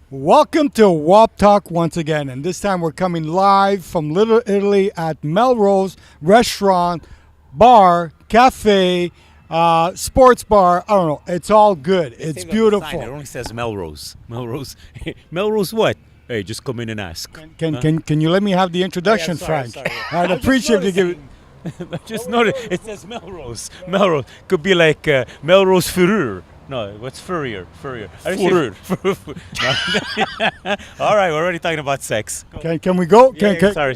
Welcome to WOPTalk once again, and this time we're coming live from Little Italy at Melrose Restaurant, Bar, Cafe, Sports Bar. I don't know. It's all good. It's beautiful. It only says Melrose. Melrose. Melrose what? Hey, just come in and ask. Can you let me have the introduction, sorry, Frank? I'd appreciate you give it. Just notice it says Melrose. Melrose could be like Melrose Furrier. No, what's Furrier? Furrier. Furrier. All right, we're already talking about sex. Can we go? Sorry.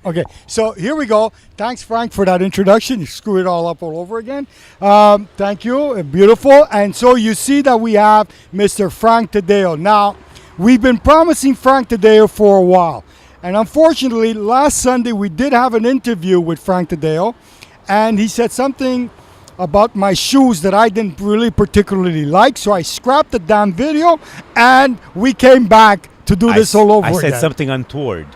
Okay, so here we go. Thanks, Frank, for that introduction. You screw it all up all over again. Thank you. Beautiful. And so you see that we have Mr. Frank Taddeo. Now, we've been promising Frank Taddeo for a while. And unfortunately, last Sunday we did have an interview with Frank Taddeo. And he said something about my shoes that I didn't really particularly like. So I scrapped the damn video and we came back to do this all over again. I said something untoward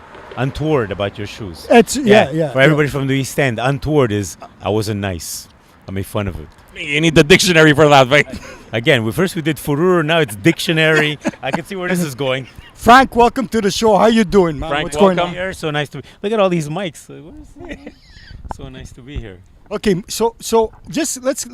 about your shoes. It's yeah. For everybody from the East End, untoward is I wasn't nice. I made fun of it. You need the dictionary for that, right? Again, first we did furor, now it's dictionary. I can see where this is going. Frank, welcome to the show. How you doing, man? Frank, What's going welcome. on? Here, so nice to look at all these mics. So nice to be here. Okay, so just let's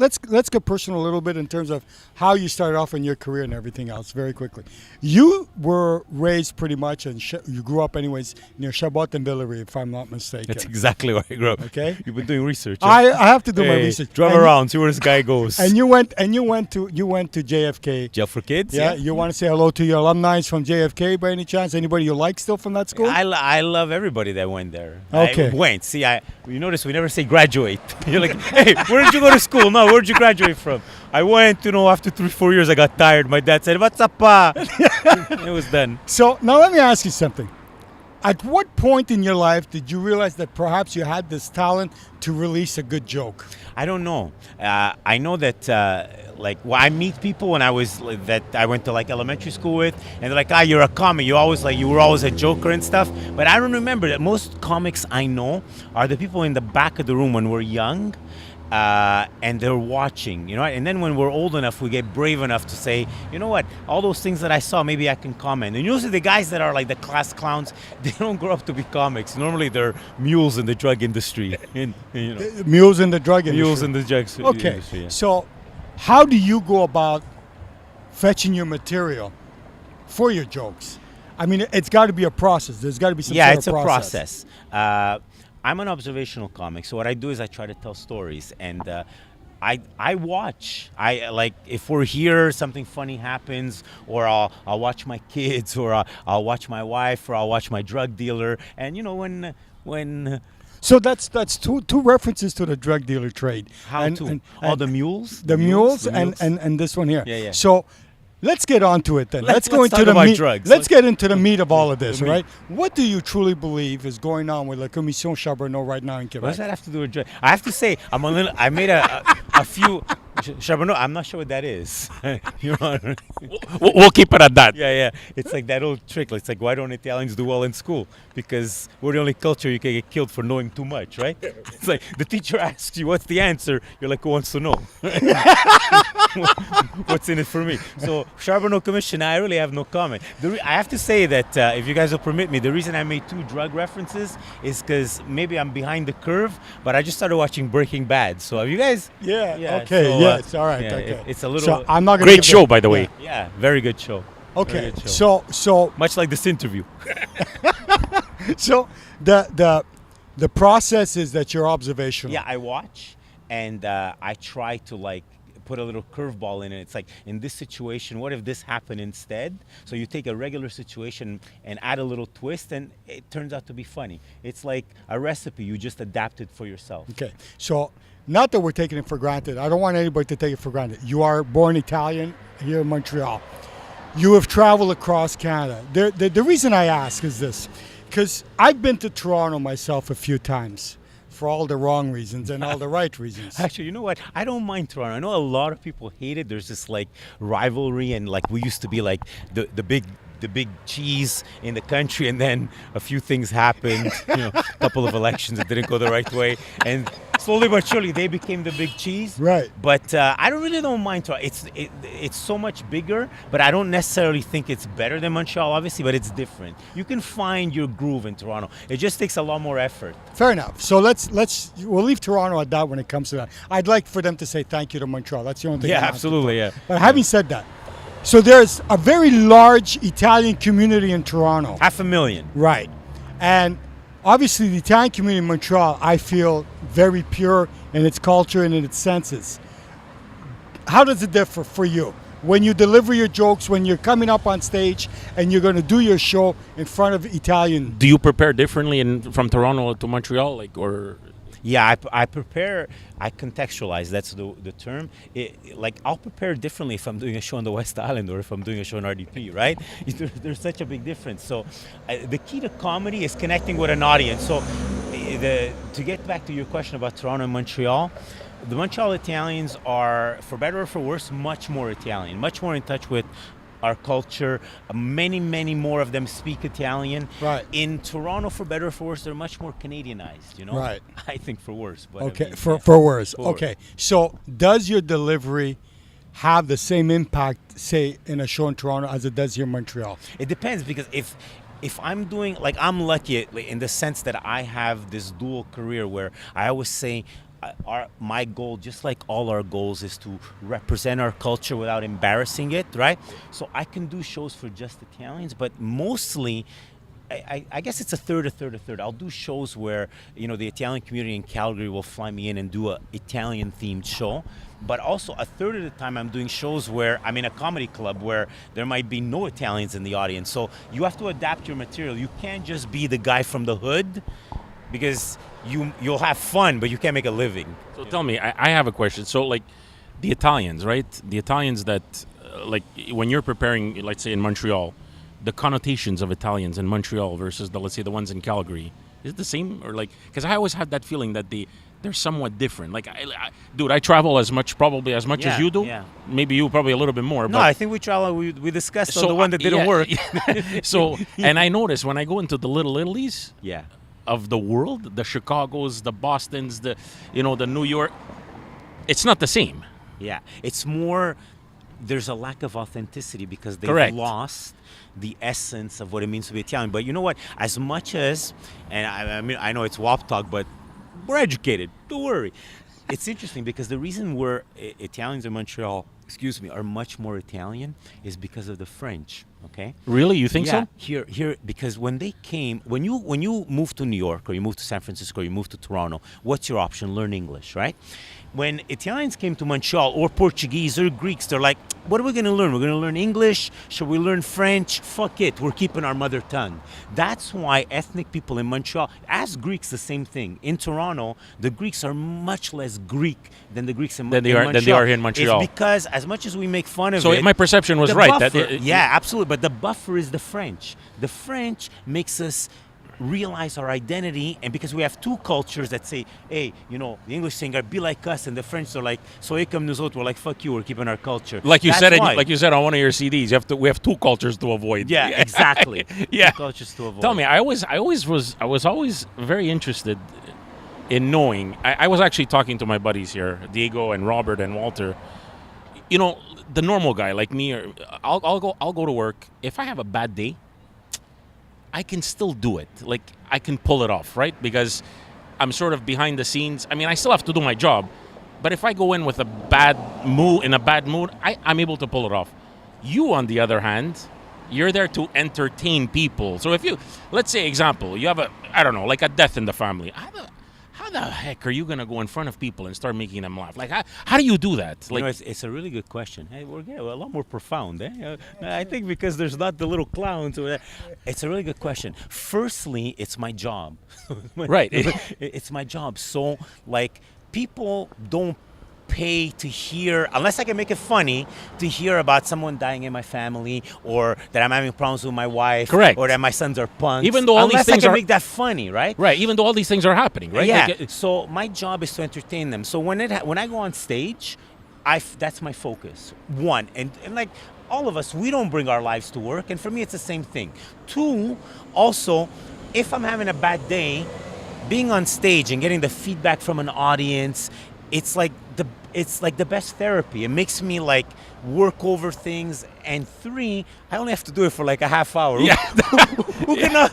get personal a little bit in terms of how you started off in your career and everything else. Very quickly, you were raised pretty much, and you grew up anyways near Chabot and Villeray, if I'm not mistaken. That's exactly where I grew up. Okay, You've been doing research. I have to do my research. Drive And around, see where this guy goes. And you went to JFK. Jail for Kids. Yeah, you want to say hello to your alumni from JFK by any chance? Anybody you like still from that school? I love everybody that went there. Okay. I went. See, you notice we never say graduate. You're like, hey, where did you go to school? No, where did you graduate from? I went, after 3-4 years, I got tired. My dad said, what's up, pa? It was done. So now let me ask you something. At what point in your life did you realize that perhaps you had this talent to release a good joke? I don't know. I know that, I meet people when I went to elementary school with, and they're like, you're a comic. You were always a joker and stuff. But I don't remember that most comics I know are the people in the back of the room when we're young. And they're watching, and then when we're old enough, we get brave enough to say, you know what, all those things that I saw, maybe I can comment. And usually the guys that are like the class clowns, they don't grow up to be comics. Normally they're mules in the drug industry. Mules in the drug industry. Mules in the drug industry. Yeah. So how do you go about fetching your material for your jokes? I mean, it's got to be a process. There's got to be some sort of process. Yeah, it's a process. I'm an observational comic, so what I do is I try to tell stories, and I watch. If we're here, something funny happens, or I'll watch my kids, or I'll watch my wife, or I'll watch my drug dealer, and when. So that's two references to the drug dealer trade. The mules, the mules, and this one here. Yeah. So. Let's get on to it then. Let's go into talk the about meat. drugs. Let's get into the meat of all of this, right? What do you truly believe is going on with La Commission Charbonneau right now in Quebec? What does that have to do with drugs? I have to say, I made a few. Charbonneau, I'm not sure what that is. We'll keep it at that. Yeah. It's like that old trick. It's like, why don't Italians do well in school? Because we're the only culture you can get killed for knowing too much, right? It's like the teacher asks you, what's the answer? You're like, who wants to know? What's in it for me? So, Charbonneau Commission, I really have no comment. I have to say that, if you guys will permit me, the reason I made 2 drug references is because maybe I'm behind the curve, but I just started watching Breaking Bad. So, have you guys? Yeah. Okay. Yes. All right. Yeah, okay. It's a little. So I'm not gonna Great show, by the way. Yeah, very good show. Okay. Good show. So Much like this interview. So the process is that you're observational. Yeah, I watch and I try to put a little curveball in it. It's like, in this situation, what if this happened instead? So you take a regular situation and add a little twist, and it turns out to be funny. It's like a recipe. You just adapt it for yourself. Okay. So not that we're taking it for granted. I don't want anybody to take it for granted. You are born Italian here in Montreal. You have traveled across Canada. The reason I ask is this, because I've been to Toronto myself a few times for all the wrong reasons and all the right reasons. Actually, you know what? I don't mind Toronto. I know a lot of people hate it. There's this rivalry, and we used to be the big the big cheese in the country, and then a few things happened. A couple of elections that didn't go the right way, and slowly but surely they became the big cheese. Right. But I don't mind Toronto. It's so much bigger, but I don't necessarily think it's better than Montreal, obviously. But it's different. You can find your groove in Toronto. It just takes a lot more effort. Fair enough. So we'll leave Toronto at that when it comes to that. I'd like for them to say thank you to Montreal. That's the only thing. Yeah, I'm asking absolutely. for. Yeah. But having said that, so there's a very large Italian community in Toronto. 500,000. Right. And obviously the Italian community in Montreal, I feel very pure in its culture and in its senses. How does it differ for you? When you deliver your jokes, when you're coming up on stage and you're going to do your show in front of Italian. Do you prepare differently from Toronto to Montreal, or? Yeah, I prepare. I contextualize. That's the term. I'll prepare differently if I'm doing a show on the West Island or if I'm doing a show on RDP. Right? There's such a big difference. So, the key to comedy is connecting with an audience. So, to get back to your question about Toronto and Montreal. The Montreal Italians are, for better or for worse, much more Italian, much more in touch with our culture. Many, many more of them speak Italian. Right. In Toronto, for better or for worse, they're much more Canadianized, Right. I think for worse. But Okay, I mean, for worse. For Okay. So does your delivery have the same impact, say, in a show in Toronto as it does here in Montreal? It depends, because if I'm doing, I'm lucky in the sense that I have this dual career where I always say, my goal, just like all our goals, is to represent our culture without embarrassing it, right? So I can do shows for just Italians, but mostly, I guess it's a third. I'll do shows where, the Italian community in Calgary will fly me in and do a Italian-themed show. But also a third of the time I'm doing shows where I'm in a comedy club where there might be no Italians in the audience. So you have to adapt your material. You can't just be the guy from the hood, because you'll have fun, but you can't make a living. So tell me, I have a question. So the Italians, right? The Italians that, when you're preparing, let's say in Montreal, the connotations of Italians in Montreal versus let's say the ones in Calgary, is it the same? Or because I always had that feeling that they're somewhat different. Dude, I travel probably as much as you do. Yeah. Maybe you probably a little bit more. No, but I think we discussed the one that didn't work. So, and I noticed when I go into the Little Italies, Yeah. of the world, the Chicagos, the Bostons, the New York, it's not the same. Yeah, it's more, there's a lack of authenticity because they've Correct. lost the essence of what it means to be Italian. But you know what? As much as, and I mean, I know it's WOPTalk, but we're educated. Don't worry. It's interesting because the reason we're Italians in Montreal, are much more Italian is because of the French. Okay. Really, you think Yeah, so? here, because when they came, when you move to New York or you move to San Francisco or you move to Toronto, what's your option? Learn English, right? When Italians came to Montreal, or Portuguese or Greeks, they're like, what are we going to learn? We're going to learn English? Should we learn French? Fuck it, we're keeping our mother tongue. That's why ethnic people in Montreal, as Greeks, the same thing. In Toronto, the Greeks are much less Greek than the Greeks in Montreal. Than they are here in Montreal. It's because as much as we make fun of So it, my perception was the right. buffer, yeah, absolutely. But the buffer is the French. The French makes us realize our identity, and because we have two cultures that say, hey, the English singer, be like us, and the French are like, soyez comme nous autres, we're like, fuck you, we're keeping our culture. Like you That's said on one of your CDs, we have two cultures to avoid. Yeah, exactly. Yeah. Two cultures to avoid. Tell me, I was always very interested in knowing. I was actually talking to my buddies here, Diego and Robert and Walter. The normal guy like me, I'll go to work. If I have a bad day, I can still do it. I can pull it off, right? Because I'm sort of behind the scenes. I mean, I still have to do my job, but if I go in with a bad mood, I'm able to pull it off. You, on the other hand, you're there to entertain people. So if let's say, example, you have a death in the family. How the heck are you going to go in front of people and start making them laugh? How do you do that? It's a really good question. Hey, we're getting a lot more profound. I think because there's not the little clowns. It's a really good question. Firstly, it's my job. Right. It's my job. So, people don't pay to hear, unless I can make it funny, to hear about someone dying in my family, or that I'm having problems with my wife. Correct. Or that my sons are punks. Even though all these things I can are make that funny, right? Right. Even though all these things are happening, right? Yeah. So my job is to entertain them. So when I go on stage, that's my focus. One, and all of us, we don't bring our lives to work, and for me, it's the same thing. Two, also, if I'm having a bad day, being on stage and getting the feedback from an audience, it's like the best therapy. It makes me like work over things. And three, I only have to do it for like a half hour. Yeah. Who cannot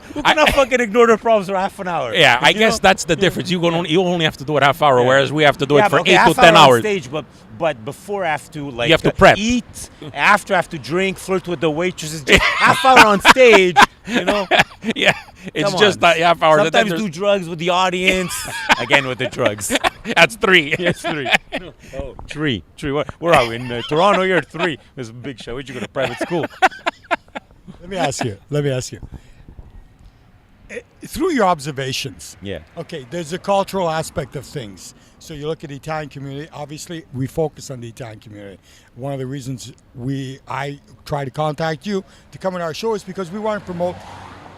fucking ignore the problems for half an hour? Yeah, I guess that's the difference. You only have to do it half hour, whereas we have to do it for 8 to 10 hours. On stage, but before I have to like You have to prep. eat, after I have to drink, flirt with the waitresses. Just half hour on stage, you know. Yeah, it's Come just on. that half hour. Sometimes do drugs with the audience. Again with the drugs. That's 3. Yes, 3. Oh, 3. Where are we? In Toronto, you're 3. There's a big show. Where'd you go to private school? Let me ask you. Through your observations, Yeah. okay, there's a cultural aspect of things. So you look at the Italian community. Obviously, we focus on the Italian community. One of the reasons I try to contact you to come on our show is because we want to promote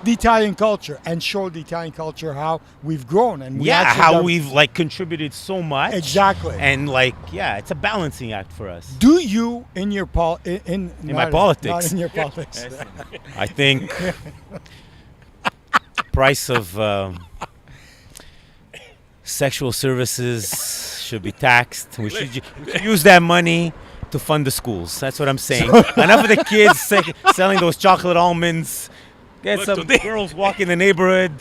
the Italian culture and show the Italian culture how we've grown and We've like contributed so much. Exactly. And like, it's a balancing act for us. Do you in your in my politics? Not in your politics. I think price of sexual services should be taxed. We should use that money to fund the schools. That's what I'm saying. Enough of the kids selling those chocolate almonds. Get some girls walking the neighborhood.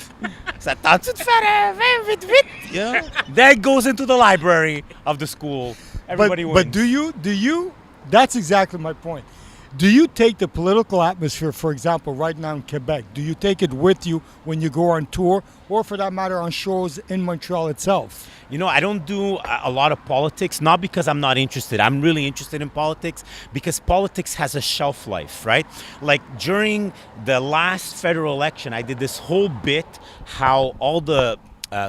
That goes into the library of the school. Everybody wins. But do you? That's exactly my point. Do you take the political atmosphere, for example, right now in Quebec, do you take it with you when you go on tour, or for that matter, on shows in Montreal itself? You know, I don't do a lot of politics, not because I'm not interested. I'm really interested in politics because politics has a shelf life, right? Like during the last federal election, I did this whole bit how all the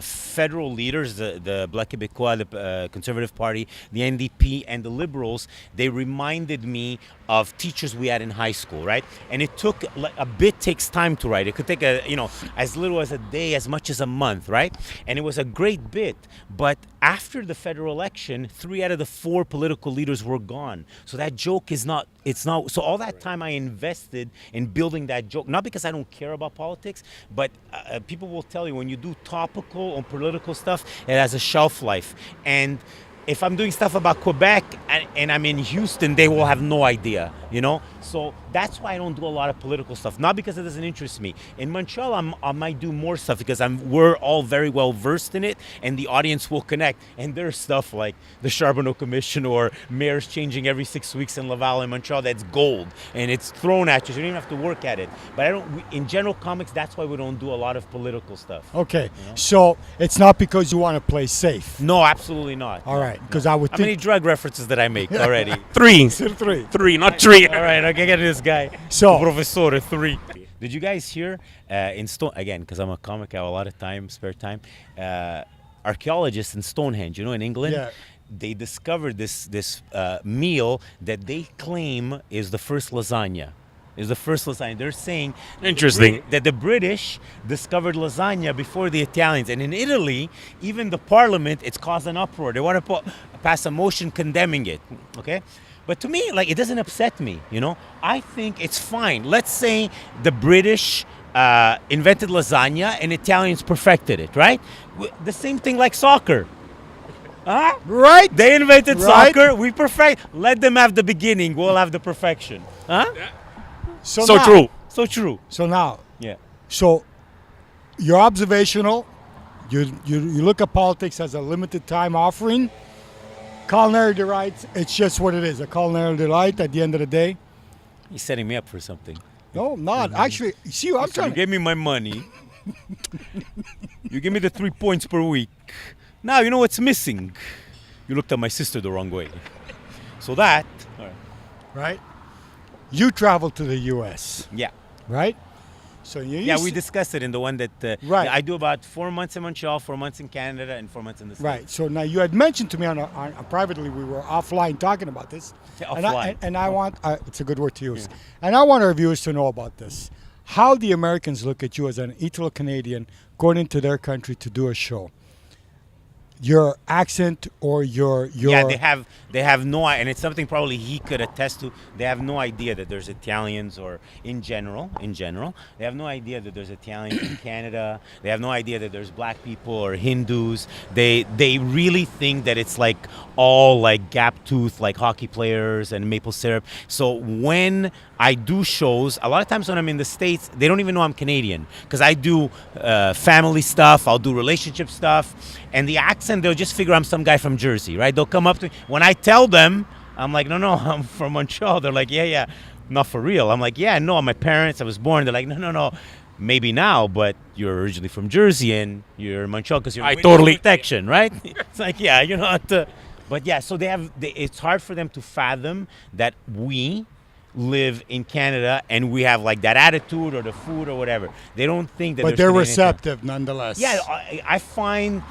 federal leaders, the Bloc Québécois, the Conservative Party, the NDP, and the Liberals, they reminded me of teachers we had in high school, right? And it took, like, a bit takes time to write. It could take as little as a day, as much as a month, right? And it was a great bit. But after the federal election, 3 out of the 4 political leaders were gone. So that joke so all that time I invested in building that joke, not because I don't care about politics, but people will tell you when you do topical or political stuff, it has a shelf life. And if I'm doing stuff about Quebec and I'm in Houston, they will have no idea, you know? So that's why I don't do a lot of political stuff. Not because it doesn't interest me. In Montreal, I might do more stuff because we're all very well versed in it and the audience will connect. And there's stuff like the Charbonneau Commission or mayors changing every 6 weeks in Laval and Montreal that's gold. And it's thrown at you, so you don't even have to work at it. But in general comics, that's why we don't do a lot of political stuff. Okay, you know? So it's not because you want to play safe. No, absolutely not. All right, because I would How think... many drug references did I make already? 3. 3, not 3. All right, okay, get this guy. So, Professor 3. Did you guys hear in Stone again? Because I'm a comic, I have a lot of time, spare time. Archaeologists in Stonehenge, in England, they discovered this meal that they claim is the first lasagna. They're saying Interesting that the British discovered lasagna before the Italians, and in Italy, even the parliament, it's caused an uproar. They want to pass a motion condemning it. Okay. But to me, like, it doesn't upset me, I think it's fine. Let's say the British invented lasagna and Italians perfected it, right? The same thing like soccer. Huh? right? They invented soccer, we perfect. Let them have the beginning, we'll have the perfection. Huh? So true. So true. So now, Yeah. so you're observational. You look at politics as a limited time offering. Culinary delight, it's just what it is, a culinary delight at the end of the day. He's setting me up for something. No, not. Actually, see, I'm So trying you to... gave me my money. You give me the 3 points per week. Now you know what's missing. You looked at my sister the wrong way. So that... All right. Right? You travel to the U.S., Yeah. right? So you Yeah, we discussed it in the one that Right. I do about 4 months in Montreal, 4 months in Canada, and 4 months in the States. Right. So now you had mentioned to me on privately, we were offline talking about this. Yeah, And offline. I want, it's a good word to use. And I want our viewers to know about this. How the Americans look at you as an Italo-Canadian going into their country to do a show. your accent or your Yeah, they have no, and it's something probably he could attest to. They have no idea that there's Italians, or in general, they have no idea that there's Italians in Canada. They have no idea that there's black people or Hindus. They really think that it's like all like gap tooth, like hockey players and maple syrup. So when I do shows, a lot of times when I'm in the States, they don't even know I'm Canadian, because I do family stuff, I'll do relationship stuff, and the accent, they'll just figure I'm some guy from Jersey, right? They'll come up to me. When I tell them, I'm like, no, I'm from Montreal. They're like, yeah, not for real. I'm like, yeah, no, my parents, I was born. They're like, no, maybe now, but you're originally from Jersey and you're in Montreal because you're totally protection, right? It's like, yeah, you're not. But yeah, so it's hard for them to fathom that we live in Canada and we have like that attitude or the food or whatever. They don't think that. But they're receptive nonetheless. Yeah, I find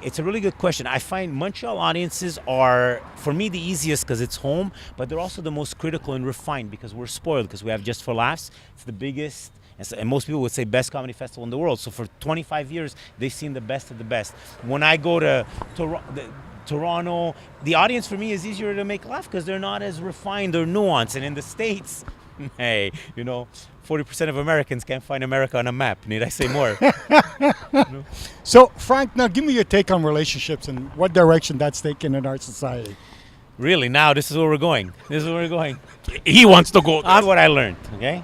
it's a really good question. I find Montreal audiences are, for me, the easiest because it's home, but they're also the most critical and refined because we're spoiled, because we have Just for Laughs. It's the biggest, and most people would say best comedy festival in the world. So for 25 years, they've seen the best of the best. When I go to Toronto, the audience for me is easier to make laugh because they're not as refined or nuanced. And in the States, hey, 40% of Americans can't find America on a map. Need I say more? So, Frank, now give me your take on relationships and what direction that's taken in our society. Really, now this is where we're going. He wants to go. That's what I learned, okay?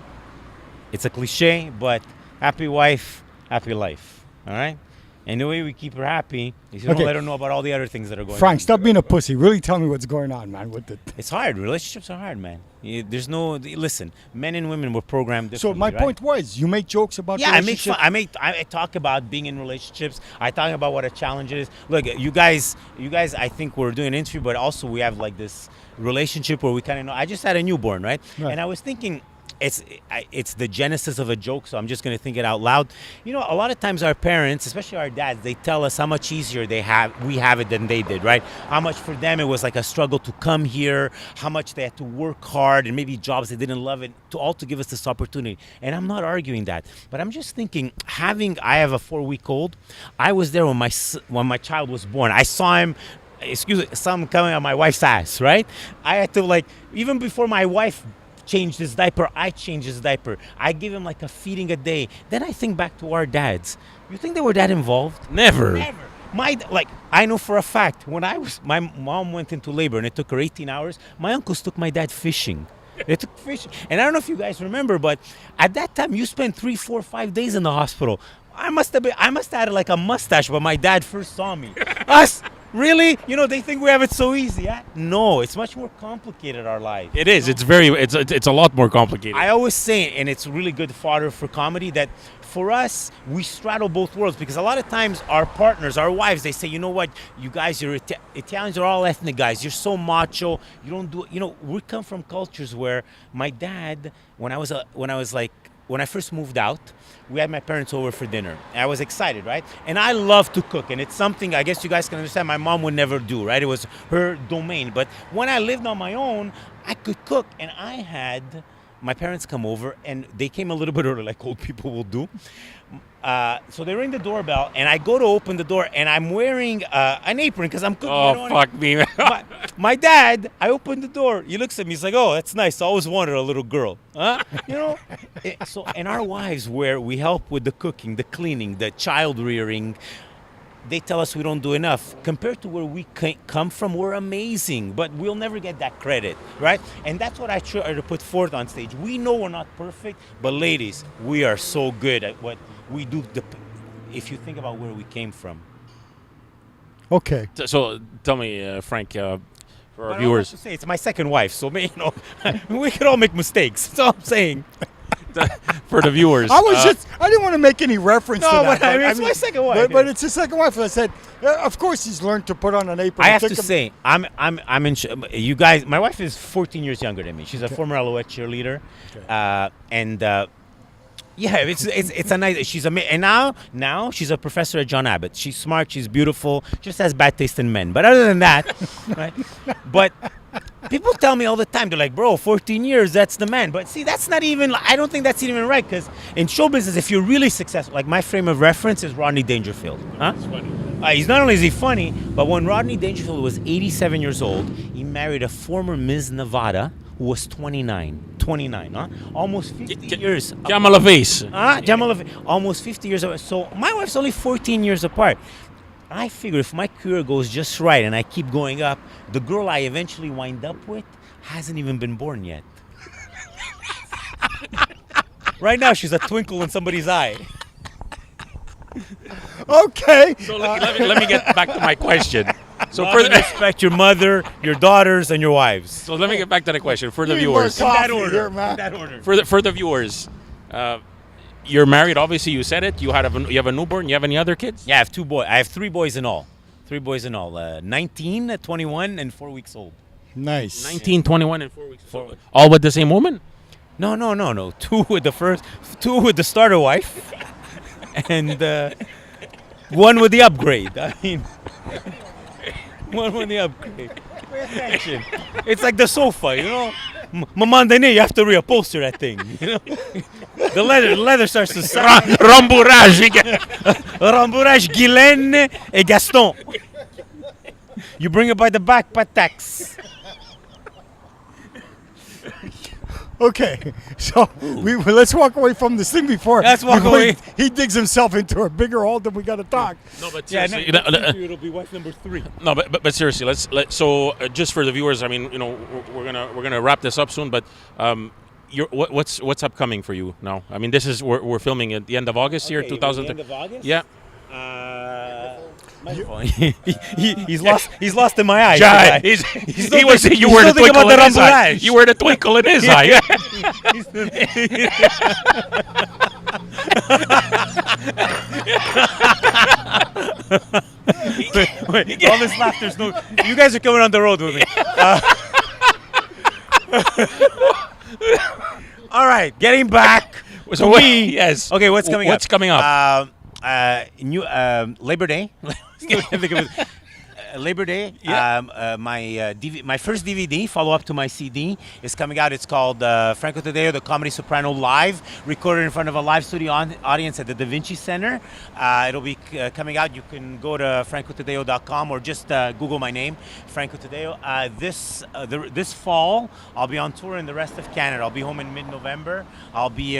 It's a cliche, but happy wife, happy life, all right? And the way we keep her happy is you don't let her know about all the other things that are going on. Frank, stop being a pussy. Really tell me what's going on, man. It's hard. Relationships are hard, man. There's no... Listen, men and women were programmed differently, So my point was, you make jokes about relationships. I talk about being in relationships. I talk about what a challenge is. Look, you guys, I think we're doing an interview, but also we have like this relationship where we kind of know. I just had a newborn, right? And I was thinking... It's the genesis of a joke, so I'm just going to think it out loud. A lot of times our parents, especially our dads, they tell us how much easier we have it than they did, right? How much for them it was like a struggle to come here, how much they had to work hard, and maybe jobs they didn't love, it to give us this opportunity. And I'm not arguing that, but I'm just thinking, I have a 4-week-old. I was there when my child was born. I saw him. Saw him coming on my wife's ass, right? I had to even before my wife changed his diaper, I changed his diaper. I give him like a feeding a day. Then I think back to our dads. You think they were that involved? Never. I know for a fact, when my mom went into labor and it took her 18 hours, my uncles took my dad fishing. They took fishing. And I don't know if you guys remember, but at that time you spent 3, 4, 5 days in the hospital. I must have had like a mustache when my dad first saw me. Us? Really? They think we have it so easy. Yeah? No, it's much more complicated, our life. It is. It's a lot more complicated. I always say, and it's really good fodder for comedy, that for us, we straddle both worlds, because a lot of times our partners, our wives, they say, you know what, you guys, Italians are all ethnic guys. You're so macho. You don't do, we come from cultures where my dad, when I first moved out, we had my parents over for dinner. And I was excited, right? And I love to cook. And it's something I guess you guys can understand my mom would never do, right? It was her domain. But when I lived on my own, I could cook. And I had my parents come over, and they came a little bit early, like old people will do. So they ring the doorbell, and I go to open the door, and I'm wearing an apron because I'm cooking. Oh, fuck me. My dad, I opened the door. He looks at me. He's like, "Oh, that's nice. I always wanted a little girl." Huh? So, and our wives, where we help with the cooking, the cleaning, the child rearing, they tell us we don't do enough. Compared to where we come from, we're amazing, but we'll never get that credit, right? And that's what I try to put forth on stage. We know we're not perfect, but ladies, we are so good at what we do. If you think about where we came from. Okay. So tell me, Frank, for our But viewers. I have to say, it's my second wife, so we could all make mistakes. That's all I'm saying. For the viewers. I didn't want to make any reference to that. But it's my second wife. But it's his second wife. I said, of course he's learned to put on an apron. I have to say, I'm in. You guys, my wife is 14 years younger than me. She's a former Alouette cheerleader, yeah, it's a nice. She's and now she's a professor at John Abbott. She's smart. She's beautiful. Just has bad taste in men. But other than that, right? But people tell me all the time, they're like, bro, 14 years, that's the man. But see, that's not even, I don't think that's even right. Because in show business, if you're really successful, like my frame of reference is Rodney Dangerfield. Huh? It's funny. He's not only is he funny, but when Rodney Dangerfield was 87 years old, he married a former Miss Nevada who was 29. 29, huh? Almost 50 years. Jamala face. Almost 50 years. So my wife's only 14 years apart. I figure if my career goes just right and I keep going up, the girl I eventually wind up with hasn't even been born yet. Right now, she's a twinkle in somebody's eye. Okay. So let me get back to my question. So So respect your mother, your daughters, and your wives. So let me get back to the question for the Need more viewers. coffee That order. here, man. That order. For the viewers, you're married. Obviously, you said it. You have a newborn. You have any other kids? Yeah, I have 2 boys. I have 3 boys in all. 3 boys in all. 19, 21, and 4 weeks old. Nice. 19, 21, and 4 weeks. All with the same woman? No. 2 with the first, 2 with the starter wife, and 1 with the upgrade. I mean, 1 with the upgrade. Pay attention. It's like the sofa, you know. Mamandane, you have to reupholster that thing. You know, the leather starts to sag. Rambourage. Rambourage, Guylaine, et Gaston. You bring it by the back, pas tax. Okay, so let's walk away from this thing before. Let's walk away. He digs himself into a bigger hole than we got to talk. No, but Yeah, seriously, it'll be wife number 3. no, but seriously, just for the viewers, I mean, we're gonna wrap this up soon, but what's upcoming for you now? I mean, we're filming at the end of August here, 2000. End of August? Yeah. He's lost in my eyes. Jai, the guy. you were the thinking twinkle about in the his eye. Rambourage. You were the twinkle in his eye. Wait, all this laughter's no. You guys are coming on the road with me. All right, getting back. So yes. Okay, what's coming up? What's coming up? New Labor Day. Labor Day. Yeah. My first DVD, follow up to my CD, is coming out. It's called Franco Taddeo, the Comedy Soprano Live, recorded in front of a live studio audience at the Da Vinci Center. It'll be coming out. You can go to francotaddeo.com or just Google my name, Franco Taddeo. This fall, I'll be on tour in the rest of Canada. I'll be home in mid-November. I'll be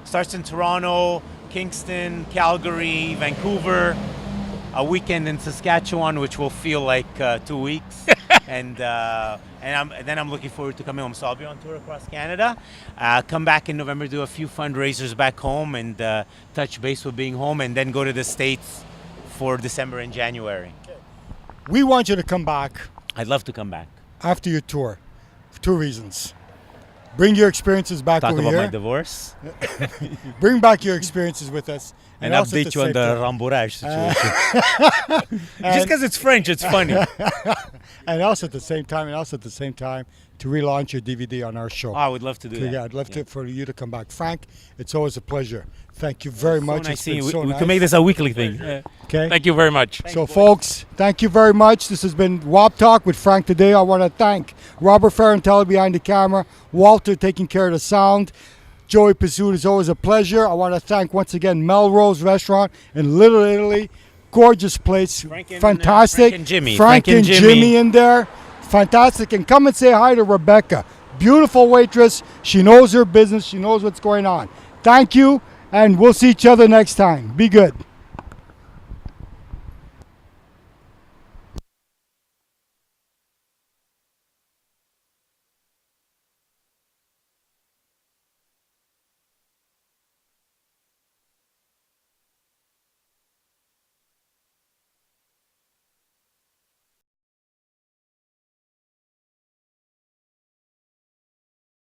starts in Toronto, Kingston, Calgary, Vancouver. A weekend in Saskatchewan, which will feel like 2 weeks, and I'm looking forward to coming home. So I'll be on tour across Canada. Come back in November, do a few fundraisers back home, and touch base with being home, and then go to the States for December and January. We want you to come back I'd love to come back. after your tour for 2 reasons. Bring your experiences back Talk over about here. my divorce Bring back your experiences with us. and also at update you on same the time- Rambourage situation. Just because it's French, it's funny. And also at the same time, to relaunch your DVD on our show. Oh, I would love to do that. Yeah, I'd love for you to come back. Frank, it's always a pleasure. Thank you very much. So nice It's seeing been you. so We nice. can make this a weekly thing. Okay. Thank you very much. So, folks, thank you very much. This has been WOPTalk with Frank Taddeo. I want to thank Robert Ferrantelli behind the camera, Walter taking care of the sound, Joey Pizzuto. It's always a pleasure. I want to thank once again Melrose Restaurant in Little Italy. Gorgeous place. Fantastic. Frank and Jimmy. Frank and Jimmy in there. Fantastic. And come and say hi to Rebecca. Beautiful waitress. She knows her business. She knows what's going on. Thank you. And we'll see each other next time. Be good.